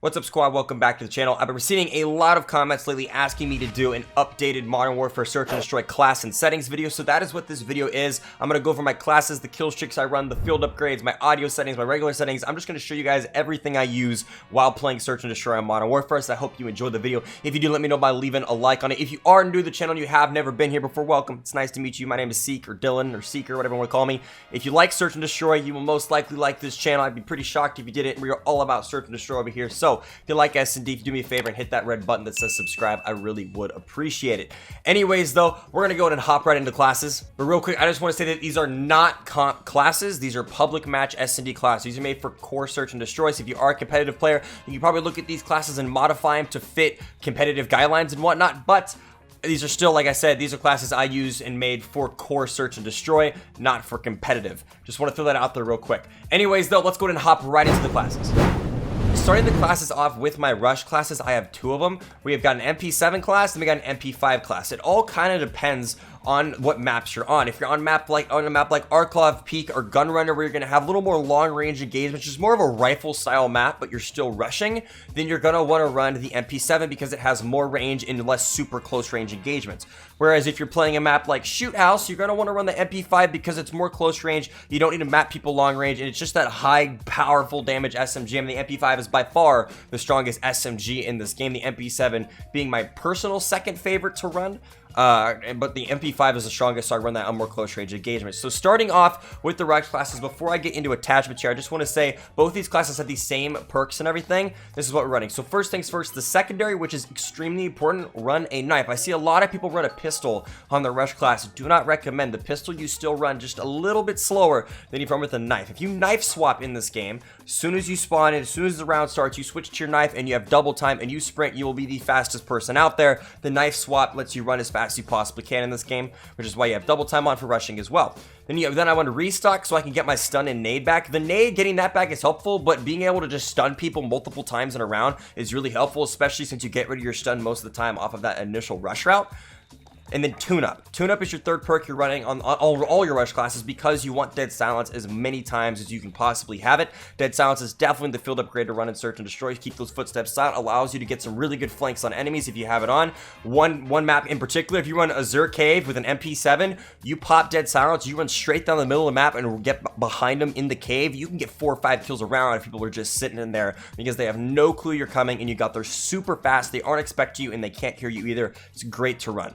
What's up, squad? Welcome back to the channel. I've been receiving a lot of comments lately asking me to do an updated Modern Warfare Search and Destroy class and settings video, so that is what this video is. I'm going to go over my classes, the kill streaks I run, the field upgrades, my audio settings, my regular settings. I'm just going to show you guys everything I use while playing Search and Destroy on Modern Warfare, so I hope you enjoyed the video. If you do, let me know by leaving a like on it. If you are new to the channel and you have never been here before, welcome. It's nice to meet you. My name is Seek, or Dylan, or Seeker, whatever you want to call me. If you like Search and Destroy, you will most likely like this channel. I'd be pretty shocked if you didn't. We are all about Search and Destroy over here, so if you like SnD, if you do me a favor and hit that red button that says subscribe, I really would appreciate it. Anyways, though, we're gonna go ahead and hop right into classes. But real quick, I just want to say that these are not comp classes. These are public match SnD classes. These are made for core search and destroy. So if you are a competitive player, you can probably look at these classes and modify them to fit competitive guidelines and whatnot. But these are still, like I said, these are classes I use and made for core search and destroy, not for competitive. Just want to throw that out there real quick. Anyways, though, let's go ahead and hop right into the classes. Starting the classes off with my rush classes, I have two of them. We have got an MP7 class and we got an MP5 class. It all kind of depends on what maps you're on. If you're on a map like Arklov, Peak, or Gunrunner, where you're going to have a little more long-range engagement, which is more of a rifle-style map, but you're still rushing, then you're going to want to run the MP7 because it has more range and less super close-range engagements. Whereas if you're playing a map like Shoot House, you're going to want to run the MP5 because it's more close range. You don't need to map people long range, and it's just that high, powerful damage SMG. And the MP5 is by far the strongest SMG in this game. The MP7 being my personal second favorite to run. But the MP5 is the strongest, so I run that on more close range engagement. So starting off with the rush classes, before I get into attachments here, I just want to say both these classes have the same perks and everything. This is what we're running. So first things first, the secondary, which is extremely important, run a knife. I see a lot of people run a pistol on the rush class. Do not recommend the pistol. You still run just a little bit slower than you run with a knife. If you knife swap in this game, as soon as you spawn in, as soon as the round starts, you switch to your knife and you have double time and you sprint, you will be the fastest person out there. The knife swap lets you run as fast as you possibly can in this game, which is why you have double time on for rushing as well. Then I want to restock so I can get my stun and nade back. The nade, getting that back is helpful, but being able to just stun people multiple times in a round is really helpful, especially since you get rid of your stun most of the time off of that initial rush route. And then tune-up. Tune-up is your third perk you're running on all your rush classes because you want Dead Silence as many times as you can possibly have it. Dead Silence is definitely the field upgrade to run and search and destroy. Keep those footsteps silent. Allows you to get some really good flanks on enemies if you have it on. One map in particular, if you run Azure Cave with an MP7, you pop Dead Silence, you run straight down the middle of the map and get behind them in the cave. You can get 4 or 5 kills around if people are just sitting in there because they have no clue you're coming and you got there super fast. They aren't expecting you and they can't hear you either. It's great to run.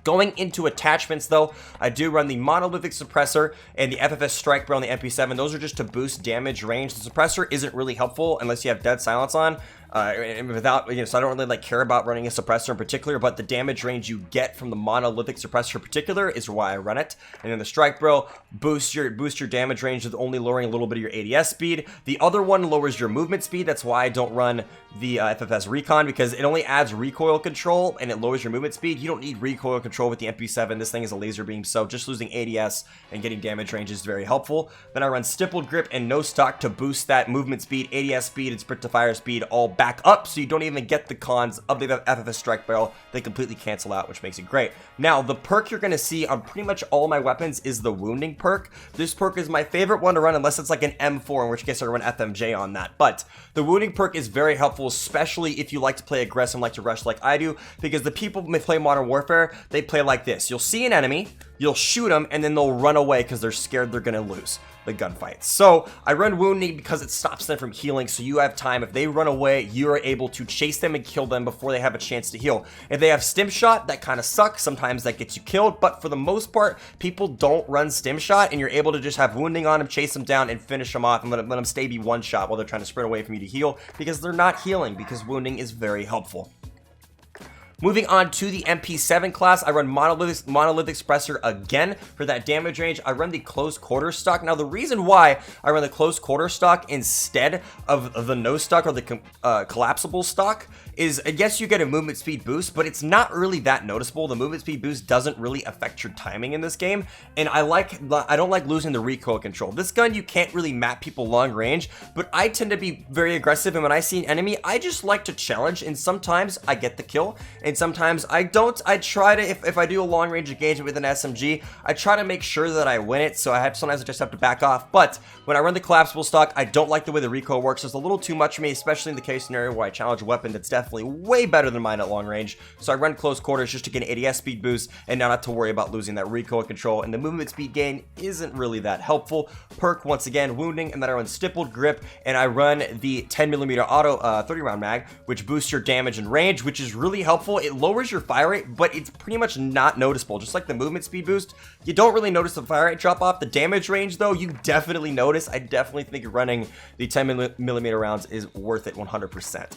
Going into attachments, though, I do run the monolithic suppressor and the FFS strike barrel on the MP7. Those are just to boost damage range. The suppressor isn't really helpful unless you have Dead Silence on. And without, so I don't really care about running a suppressor in particular, but the damage range you get from the monolithic suppressor in particular is why I run it. And then the strike barrel boosts your damage range with only lowering a little bit of your ADS speed. The other one lowers your movement speed. That's why I don't run the FFS recon, because it only adds recoil control and it lowers your movement speed. You don't need recoil control with the MP7. This thing is a laser beam, so just losing ADS and getting damage range is very helpful. Then I run stippled grip and no stock to boost that movement speed, ADS speed, and sprint to fire speed all back up, so you don't even get the cons of the FFS strike barrel. They completely cancel out, which makes it great. Now, the perk you're going to see on pretty much all my weapons is the wounding perk. This perk is my favorite one to run unless it's like an M4, in which case I run FMJ on that. But the wounding perk is very helpful, especially if you like to play aggressive, like to rush like I do, because the people who play Modern Warfare, they play like this. You'll see an enemy, you'll shoot them, and then they'll run away because they're scared they're going to lose the gunfight. So I run wounding because it stops them from healing, so you have time. If they run away, you are able to chase them and kill them before they have a chance to heal. If they have stim shot, that kind of sucks. Sometimes that gets you killed, but for the most part, people don't run stim shot, and you're able to just have wounding on them, chase them down, and finish them off, and let them stay be one shot while they're trying to sprint away from you to heal, because they're not healing, because wounding is very helpful. Moving on to the MP7 class, I run monolithic suppressor again for that damage range. I run the close quarter stock. Now, the reason why I run the close quarter stock instead of the no stock or the collapsible stock is, I guess you get a movement speed boost, but it's not really that noticeable. The movement speed boost doesn't really affect your timing in this game, and I don't like losing the recoil control. This gun, you can't really map people long range, but I tend to be very aggressive, and when I see an enemy, I just like to challenge, and sometimes I get the kill, and sometimes I don't. I try to, if I do a long range engagement with an SMG, I try to make sure that I win it, so sometimes I just have to back off. But when I run the collapsible stock, I don't like the way the recoil works. It's a little too much for me, especially in the case scenario where I challenge a weapon that's definitely way better than mine at long range. So I run close quarters just to get an ADS speed boost and not have to worry about losing that recoil control, and the movement speed gain isn't really that helpful. Perk, once again, wounding, and then I run stippled grip, and I run the 10mm auto 30-round mag, which boosts your damage and range, which is really helpful. It lowers your fire rate, but it's pretty much not noticeable. Just like the movement speed boost, you don't really notice the fire rate drop off. The damage range, though, you definitely notice. I definitely think running the 10mm rounds is worth it 100%.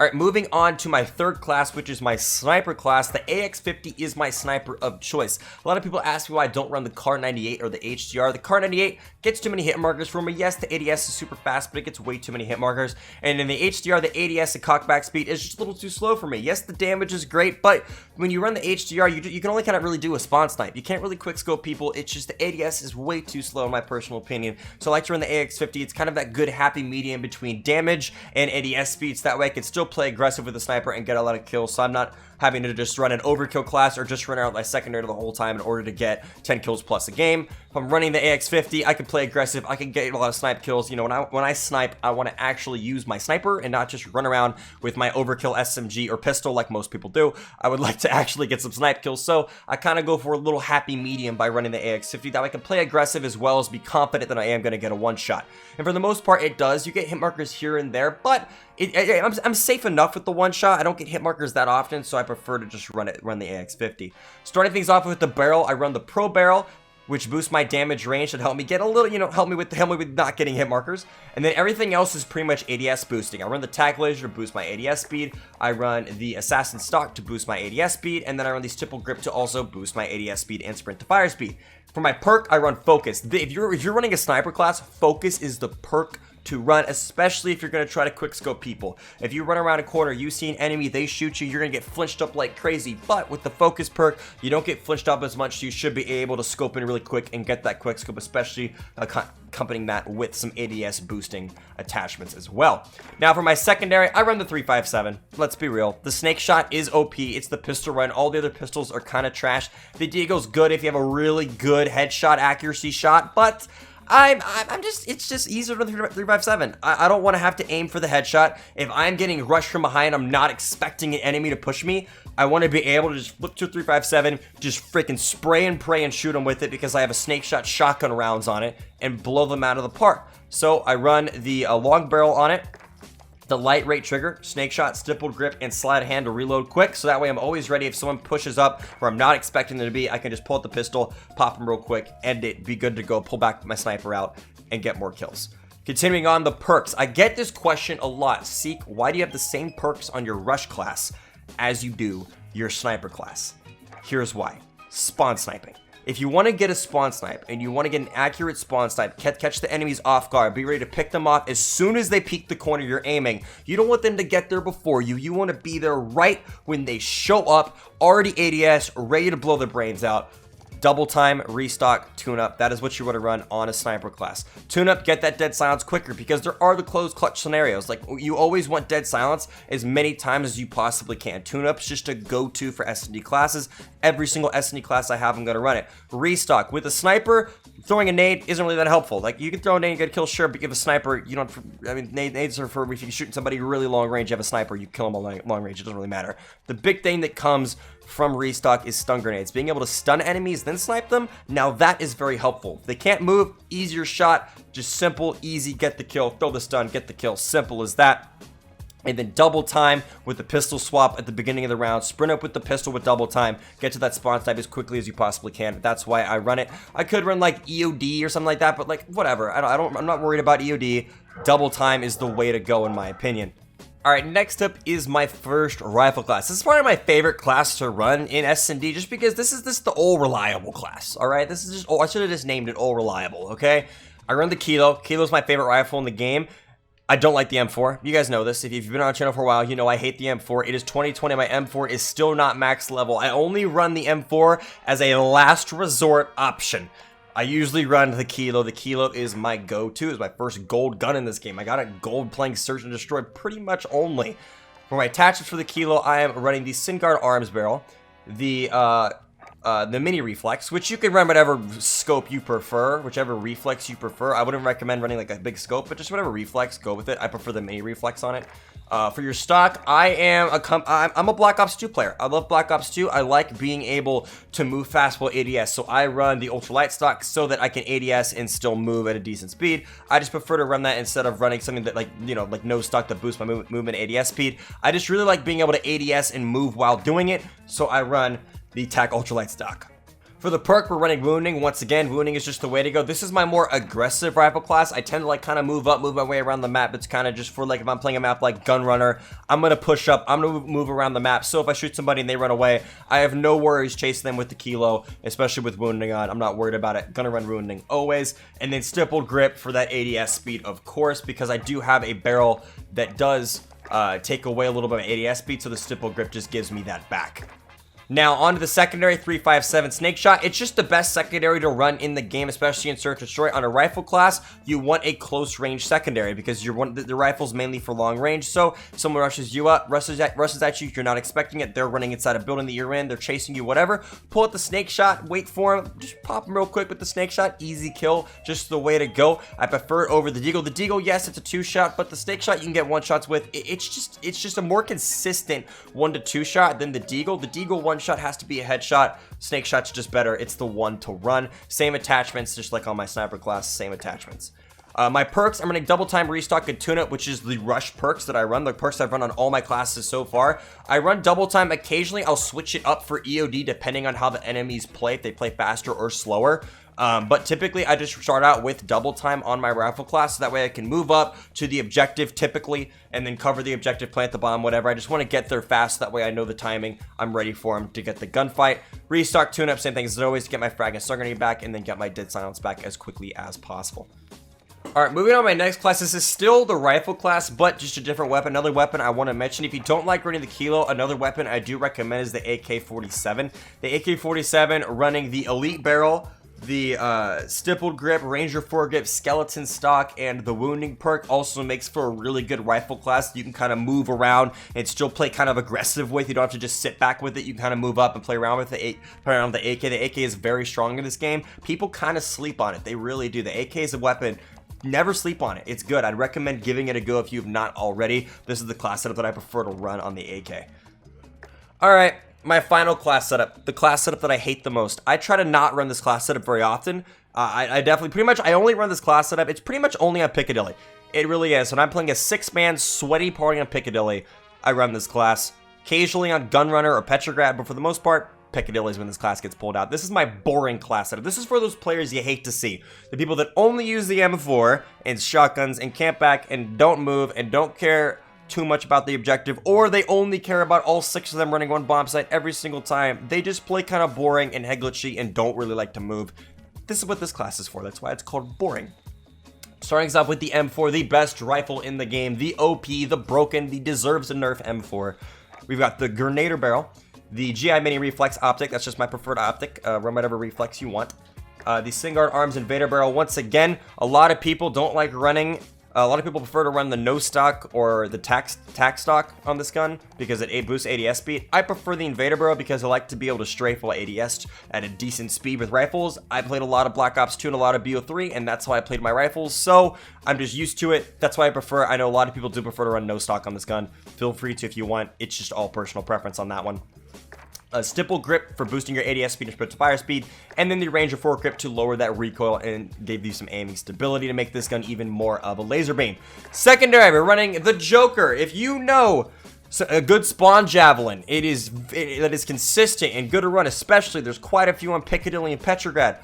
Alright, moving on to my third class, which is my sniper class. The AX50 is my sniper of choice. A lot of people ask me why I don't run the Kar98 or the HDR. The Kar98 gets too many hit markers for me. Yes, the ADS is super fast, but it gets way too many hit markers. And in the HDR, the ADS and cockback speed is just a little too slow for me. Yes, the damage is great, but when you run the HDR, you can only kind of really do a spawn snipe. You can't really quick scope people. It's just the ADS is way too slow in my personal opinion. So I like to run the AX50. It's kind of that good happy medium between damage and ADS speeds. That way I can still play aggressive with the sniper and get a lot of kills, so I'm not having to just run an overkill class or just run out my secondary the whole time in order to get 10 kills plus a game. If I'm running the AX50, I can play aggressive, I can get a lot of snipe kills. You know, when I snipe, I want to actually use my sniper and not just run around with my overkill SMG or pistol like most people do. I would like to actually get some snipe kills, so I kind of go for a little happy medium by running the AX50. That way I can play aggressive as well as be confident that I am going to get a one shot. And for the most part, it does. You get hit markers here and there, but I'm safe enough with the one shot. I don't get hit markers that often, so I prefer to just run the AX50. Starting things off with the barrel, I run the Pro Barrel, which boosts my damage range and help me get a little, help me with not getting hit markers. And then everything else is pretty much ADS boosting. I run the Tag Laser to boost my ADS speed. I run the Assassin Stock to boost my ADS speed, and then I run the Stipple Grip to also boost my ADS speed and Sprint to Fire speed. For my perk, I run Focus. If you're running a sniper class, Focus is the perk to run, especially if you're going to try to quick scope people. If you run around a corner, you see an enemy, they shoot you, you're going to get flinched up like crazy. But with the Focus perk, you don't get flinched up as much, so you should be able to scope in really quick and get that quick scope, especially accompanying that with some ADS boosting attachments as well. Now for my secondary, I run the 357. Let's be real, the Snake Shot is OP. It's the pistol run. All the other pistols are kind of trash. The Deagle's good if you have a really good headshot accuracy shot, but it's just easier than the 357. I don't want to have to aim for the headshot. If I'm getting rushed from behind, I'm not expecting an enemy to push me. I want to be able to just flip to a 357, just freaking spray and pray and shoot them with it because I have a Snake Shot shotgun rounds on it and blow them out of the park. So I run the long barrel on it, the light rate trigger, Snake Shot, Stippled Grip, and Slide Hand to reload quick, so that way I'm always ready. If someone pushes up where I'm not expecting them to be, I can just pull out the pistol, pop them real quick, end it, be good to go, pull back my sniper out, and get more kills. Continuing on, the perks. I get this question a lot. Seek, why do you have the same perks on your rush class as you do your sniper class? Here's why. Spawn sniping. If you want to get a spawn snipe and you want to get an accurate spawn snipe, catch the enemies off guard, be ready to pick them off as soon as they peek the corner you're aiming. You don't want them to get there before you. You want to be there right when they show up, already ADS, ready to blow their brains out. Double time, restock, tune up. That is what you want to run on a sniper class. Tune up, get that dead silence quicker because there are the close clutch scenarios. Like, you always want dead silence as many times as you possibly can. Tune up's just a go-to for SnD classes. Every single SnD class I have, I'm going to run it. Restock. With a sniper, throwing a nade isn't really that helpful. Like, you can throw a nade and get a kill, sure, but you have a sniper, you don't, I mean, nades are for if you're shooting somebody really long range, you have a sniper, you kill them all long range, it doesn't really matter. The big thing that comes from restock is stun grenades. Being able to stun enemies, then snipe them, now that is very helpful. If they can't move, easier shot, just simple, easy, get the kill, throw the stun, get the kill, simple as that. And then double time with the pistol swap at the beginning of the round. Sprint up with the pistol with double time. Get to that spawn snipe as quickly as you possibly can. That's why I run it. I could run like EOD or something like that, but like whatever. I'm not worried about EOD. Double time is the way to go in my opinion. Alright, next up is my first rifle class. This is probably my favorite class to run in SnD just because this is the all reliable class. Alright, this is just, I should have just named it all reliable, okay? I run the Kilo. Kilo's my favorite rifle in the game. I don't like the M4. You guys know this. If you've been on the channel for a while, you know I hate the M4. It is 2020. My M4 is still not max level. I only run the M4 as a last resort option. I usually run the Kilo. The Kilo is my go-to. It's my first gold gun in this game. I got it gold playing Search and Destroy pretty much only. For my attachments for the kilo, I am running the SnD arms barrel, the mini reflex, which you can run whatever scope you prefer, whichever reflex you prefer. I wouldn't recommend running like a big scope, but just whatever reflex, go with it. I prefer the mini reflex on it. For your stock, I'm a Black Ops 2 player. I love Black Ops 2. I like being able to move fast while ADS, so I run the ultralight stock so that I can ADS and still move at a decent speed. I just prefer to run that instead of running something that, like, you know, like no stock to boost my movement ADS speed. I just really like being able to ADS and move while doing it, so I run the TAC ultralight stock. For the perk, we're running Wounding. Once again, Wounding is just the way to go. This is my more aggressive rifle class. I tend to like kind of move my way around the map. It's kind of just for like if I'm playing a map like Gunrunner, I'm going to push up. I'm going to move around the map. So if I shoot somebody and they run away, I have no worries chasing them with the kilo, especially with Wounding on. I'm not worried about it. Gonna run Wounding always. And then Stippled Grip for that ADS speed, of course, because I do have a barrel that does take away a little bit of ADS speed, so the Stippled Grip just gives me that back. Now, on to the secondary, 357 Snake Shot. It's just the best secondary to run in the game, especially in Search and Destroy. On a rifle class, you want a close range secondary because the rifle's mainly for long range. So, someone rushes you up, rushes at you, you're not expecting it, they're running inside a building that you're in, they're chasing you, whatever. Pull out the Snake Shot, wait for him, just pop him real quick with the Snake Shot, easy kill, just the way to go. I prefer it over the Deagle. The Deagle, yes, it's a 2-shot, but the Snake Shot you can get 1-shots with. It's just a more consistent 1 to 2 shot than the Deagle. The Deagle 1-shot has to be a headshot. Snake Shot's just better. It's the one to run. Same attachments, just like on my sniper class, same attachments. My perks, I'm running Double Time, Restock, and Tune Up, which is the rush perks that I run, the perks I've run on all my classes so far. I run Double Time. Occasionally, I'll switch it up for EOD depending on how the enemies play, if they play faster or slower. But typically, I just start out with Double Time on my rifle class, so that way I can move up to the objective typically, and then cover the objective, plant the bomb, whatever. I just want to get there fast, that way I know the timing. I'm ready for him to get the gunfight. Restock, Tune Up, same thing as always, to get my frag and stun grenade back, and then get my dead silence back as quickly as possible. Alright, moving on to my next class. This is still the rifle class, but just a different weapon. Another weapon I want to mention, if you don't like running the kilo, another weapon I do recommend is the AK-47. The AK-47 running the elite barrel, the Stippled Grip, Ranger foregrip, skeleton stock, and the Wounding perk also makes for a really good rifle class. You can kind of move around and still play kind of aggressive with. You don't have to just sit back with it. You can kind of move up and play around with the AK. The AK is very strong in this game. People kind of sleep on it. They really do. The AK is a weapon. Never sleep on it. It's good. I'd recommend giving it a go if you've not already. This is the class setup that I prefer to run on the AK. Alright, my final class setup. The class setup that I hate the most. I try to not run this class setup very often. I definitely, pretty much, I only run this class setup. It's pretty much only on Piccadilly. It really is. When I'm playing a 6-man sweaty party on Piccadilly, I run this class. Occasionally on Gunrunner or Petrograd, but for the most part, Piccadilly is when this class gets pulled out. This is my boring class setup. This is for those players you hate to see. The people that only use the M4 and shotguns and camp back and don't move and don't care too much about the objective, or they only care about all 6 of them running one bomb site every single time. They just play kind of boring and head glitchy and don't really like to move. This is what this class is for. That's why it's called boring. Starting us off with the M4, the best rifle in the game, the OP, the broken, the deserves a nerf M4. We've got the Grenadier barrel, the GI Mini Reflex optic, that's just my preferred optic, run whatever reflex you want. The SnD Arms Invader barrel, once again, a lot of people don't like running, a lot of people prefer to run the no stock or the tac stock on this gun because it boosts ADS speed. I prefer the Invader barrel because I like to be able to strafe while ADS at a decent speed with rifles. I played a lot of Black Ops 2 and a lot of BO3, and that's how I played my rifles, so I'm just used to it. That's why I prefer. I know a lot of people do prefer to run no stock on this gun. Feel free to if you want. It's just all personal preference on that one. A Stippled Grip for boosting your ADS speed and sprint to fire speed, and then the Ranger foregrip to lower that recoil and give you some aiming stability to make this gun even more of a laser beam. Secondary, we're running the Joker. If you know a good spawn javelin, that is consistent and good to run, especially there's quite a few on Piccadilly and Petrograd.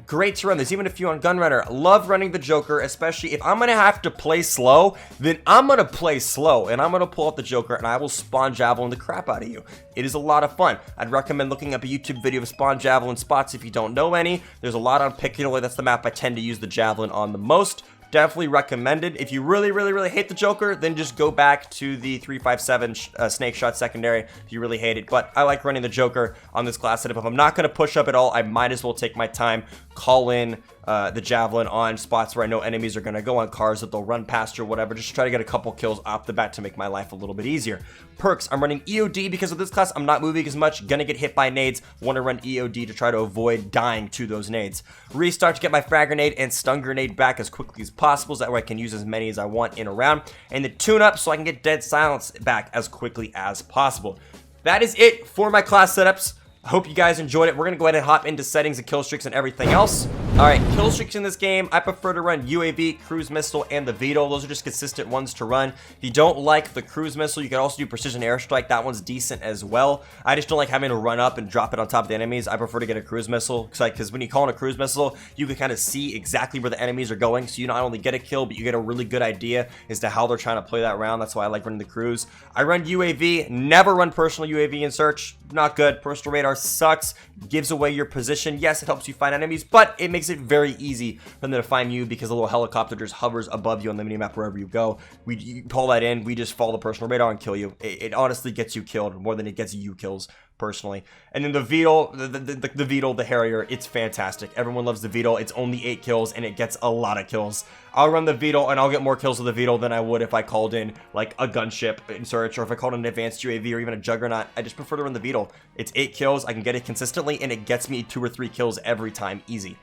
Great to run. There's even a few on Gunrunner. Love running the Joker, especially if I'm going to have to play slow, then I'm going to play slow, and I'm going to pull out the Joker, and I will spawn javelin the crap out of you. It is a lot of fun. I'd recommend looking up a YouTube video of spawn javelin spots if you don't know any. There's a lot on Piccadilly. That's the map I tend to use the javelin on the most. definitely recommended. If you really hate the Joker, then just go back to the 357 snake shot secondary if you really hate it. But I like running the Joker on this class setup. If I'm not going to push up at all, I might as well take my time, call in the javelin on spots where I know enemies are going to go, on cars that they'll run past or whatever, just to try to get a couple kills off the bat to make my life a little bit easier. Perks, I'm running EOD because of this class. I'm not moving as much, gonna get hit by nades, want to run EOD to try to avoid dying to those nades. Restart to get my frag grenade and stun grenade back as quickly as possible, so that way I can use as many as I want in a round, and the tune up so I can get dead silence back as quickly as possible. That is it for my class setups. I hope you guys enjoyed it. We're gonna go ahead and hop into settings and kill streaks and everything else. All right, kill streaks in this game, I prefer to run UAV, cruise missile, and the VTOL. Those are just consistent ones to run. If you don't like the cruise missile, you can also do precision airstrike. That one's decent as well. I just don't like having to run up and drop it on top of the enemies. I prefer to get a cruise missile because when you call in a cruise missile, you can kind of see exactly where the enemies are going. So you not only get a kill, but you get a really good idea as to how they're trying to play that round. That's why I like running the cruise. I run UAV, never run personal UAV in search. Not good. Personal radar sucks, gives away your position. Yes, it helps you find enemies, but it makes it very easy for them to find you because a little helicopter just hovers above you on the minimap wherever you go. You pull that in, we just follow the personal radar and kill you. It honestly gets you killed more than it gets you kills personally. And then the VTOL, the VTOL, the Harrier, it's fantastic. Everyone loves the VTOL. It's only 8 kills and it gets a lot of kills. I'll run the VTOL and I'll get more kills with the VTOL than I would if I called in like a gunship in search, or if I called in an advanced UAV or even a Juggernaut. I just prefer to run the VTOL. It's 8 kills. I can get it consistently and it gets me 2 or 3 kills every time, easy.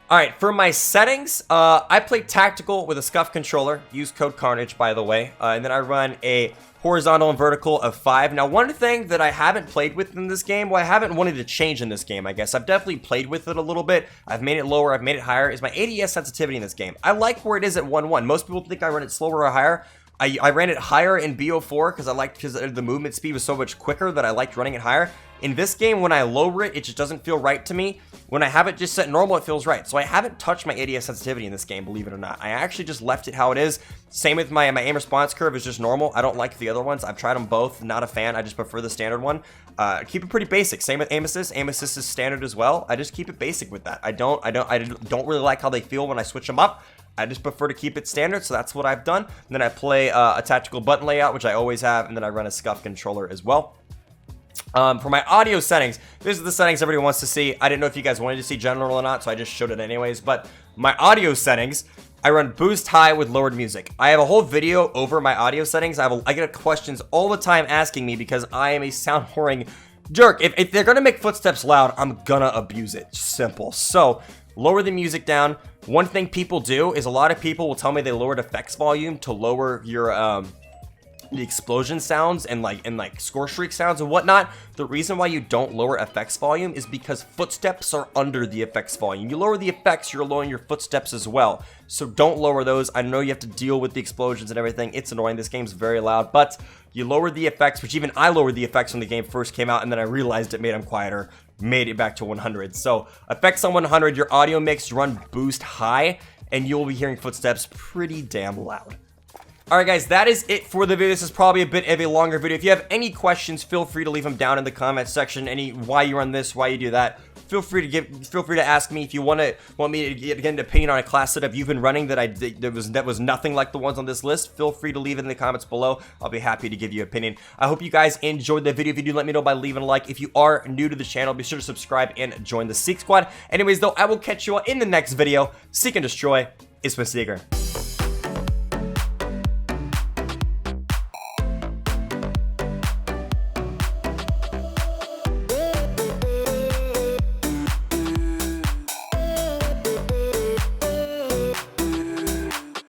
All right, for my settings, I play tactical with a scuff controller. Use code Karnage, by the way. And then I run a horizontal and vertical of 5. Now, one thing that I haven't played with in this game, well, I haven't wanted to change in this game, I guess. I've definitely played with it a little bit. I've made it lower, I've made it higher, is my ADS sensitivity in this game. I like where it is at 1.1. Most people think I run it slower or higher. I ran it higher in BO4 because the movement speed was so much quicker that I liked running it higher. In this game, when I lower it, it just doesn't feel right to me. When I have it just set normal, it feels right. So I haven't touched my ADS sensitivity in this game, believe it or not. I actually just left it how it is. Same with my aim response curve is just normal. I don't like the other ones. I've tried them both. Not a fan. I just prefer the standard one. Keep it pretty basic. Same with aim assist. Aim assist is standard as well. I just keep it basic with that. I don't really like how they feel when I switch them up. I just prefer to keep it standard, so that's what I've done. And then I play a tactical button layout, which I always have, and then I run a scuff controller as well. For my audio settings, these are the settings everybody wants to see. I didn't know if you guys wanted to see general or not, so I just showed it anyways. But my audio settings, I run boost high with lowered music. I have a whole video over my audio settings. I get questions all the time asking me because I am a sound whoring jerk. If they're gonna make footsteps loud, I'm gonna abuse it. Simple. So lower the music down. One thing people do is a lot of people will tell me they lowered effects volume to lower your the explosion sounds and like score streak sounds and whatnot. The reason why you don't lower effects volume is because footsteps are under the effects volume. You lower the effects, you're lowering your footsteps as well. So don't lower those. I know you have to deal with the explosions and everything. It's annoying. This game's very loud, but you lower the effects, which even I lowered the effects when the game first came out, and then I realized it made them quieter, made it back to 100. So effects on 100, your audio mix, run boost high, and you'll be hearing footsteps pretty damn loud. Alright guys, that is it for the video. This is probably a bit of a longer video. If you have any questions, feel free to leave them down in the comments section. Why you run this, why you do that. Feel free to ask me if you want me to get an opinion on a class setup you've been running that was nothing like the ones on this list. Feel free to leave it in the comments below. I'll be happy to give you an opinion. I hope you guys enjoyed the video. If you do, let me know by leaving a like. If you are new to the channel, be sure to subscribe and join the Seek Squad. Anyways though, I will catch you all in the next video. Seek and destroy is my Seeker.